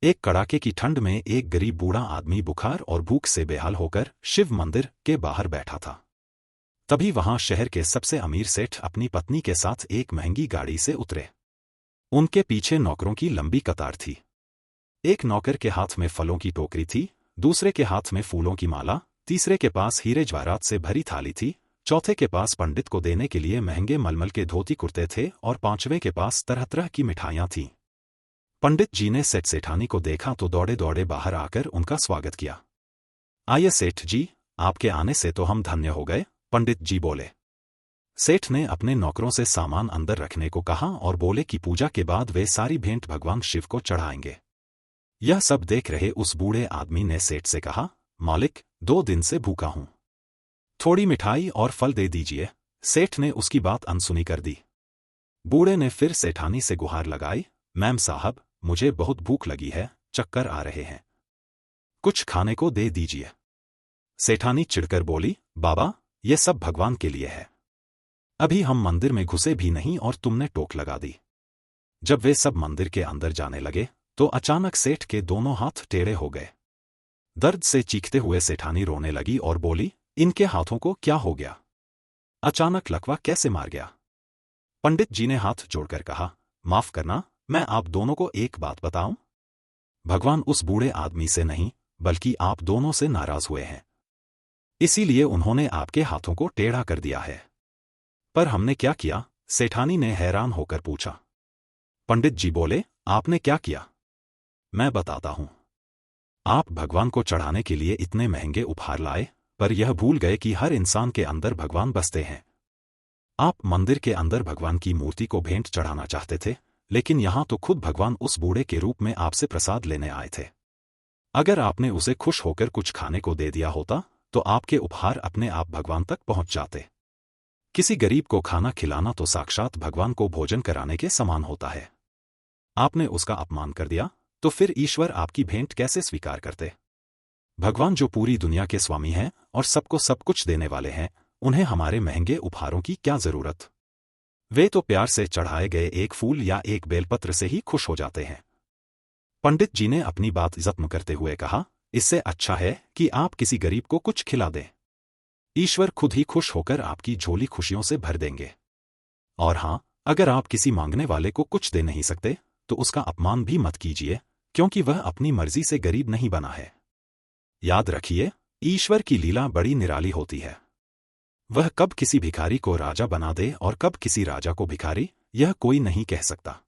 एक कड़ाके की ठंड में एक गरीब बूढ़ा आदमी बुखार और भूख से बेहाल होकर शिव मंदिर के बाहर बैठा था। तभी वहां शहर के सबसे अमीर सेठ अपनी पत्नी के साथ एक महंगी गाड़ी से उतरे। उनके पीछे नौकरों की लंबी कतार थी। एक नौकर के हाथ में फलों की टोकरी थी, दूसरे के हाथ में फूलों की माला, तीसरे के पास हीरे जवाहरात से भरी थाली थी, चौथे के पास पंडित को देने के लिए महंगे मलमल के धोती कुर्ते थे और पांचवें के पास तरह तरह की मिठाइयां थीं। पंडित जी ने सेठ सेठानी को देखा तो दौड़े दौड़े बाहर आकर उनका स्वागत किया। आइए सेठ जी, आपके आने से तो हम धन्य हो गए, पंडित जी बोले। सेठ ने अपने नौकरों से सामान अंदर रखने को कहा और बोले कि पूजा के बाद वे सारी भेंट भगवान शिव को चढ़ाएंगे। यह सब देख रहे उस बूढ़े आदमी ने सेठ से कहा, मालिक, 2 दिन से भूखा हूं, थोड़ी मिठाई और फल दे दीजिए। सेठ ने उसकी बात अनसुनी कर दी। बूढ़े ने फिर सेठानी से गुहार लगाई, मैम साहब, मुझे बहुत भूख लगी है, चक्कर आ रहे हैं, कुछ खाने को दे दीजिए। सेठानी चिढ़कर बोली, बाबा, ये सब भगवान के लिए है, अभी हम मंदिर में घुसे भी नहीं और तुमने टोक लगा दी। जब वे सब मंदिर के अंदर जाने लगे तो अचानक सेठ के दोनों हाथ टेढ़े हो गए। दर्द से चीखते हुए सेठानी रोने लगी और बोली, इनके हाथों को क्या हो गया? अचानक लकवा कैसे मार गया? पंडित जी ने हाथ जोड़कर कहा, माफ करना, मैं आप दोनों को एक बात बताऊं? भगवान उस बूढ़े आदमी से नहीं बल्कि आप दोनों से नाराज हुए हैं, इसीलिए उन्होंने आपके हाथों को टेढ़ा कर दिया है। पर हमने क्या किया? सेठानी ने हैरान होकर पूछा। पंडित जी बोले, आपने क्या किया? मैं बताता हूं। आप भगवान को चढ़ाने के लिए इतने महंगे उपहार लाए, पर यह भूल गए कि हर इंसान के अंदर भगवान बसते हैं। आप मंदिर के अंदर भगवान की मूर्ति को भेंट चढ़ाना चाहते थे, लेकिन यहां तो खुद भगवान उस बूढ़े के रूप में आपसे प्रसाद लेने आए थे। अगर आपने उसे खुश होकर कुछ खाने को दे दिया होता तो आपके उपहार अपने आप भगवान तक पहुंच जाते। किसी गरीब को खाना खिलाना तो साक्षात भगवान को भोजन कराने के समान होता है। आपने उसका अपमान कर दिया, तो फिर ईश्वर आपकी भेंट कैसे स्वीकार करते? भगवान जो पूरी दुनिया के स्वामी हैं और सबको सब कुछ देने वाले हैं, उन्हें हमारे महंगे उपहारों की क्या जरूरत? वे तो प्यार से चढ़ाए गए एक फूल या एक बेलपत्र से ही खुश हो जाते हैं। पंडित जी ने अपनी बात जख्म करते हुए कहा, इससे अच्छा है कि आप किसी गरीब को कुछ खिला दें। ईश्वर खुद ही खुश होकर आपकी झोली खुशियों से भर देंगे। और हां, अगर आप किसी मांगने वाले को कुछ दे नहीं सकते तो उसका अपमान भी मत कीजिए, क्योंकि वह अपनी मर्जी से गरीब नहीं बना है। याद रखिए, ईश्वर की लीला बड़ी निराली होती है। वह कब किसी भिखारी को राजा बना दे और कब किसी राजा को भिखारी, यह कोई नहीं कह सकता।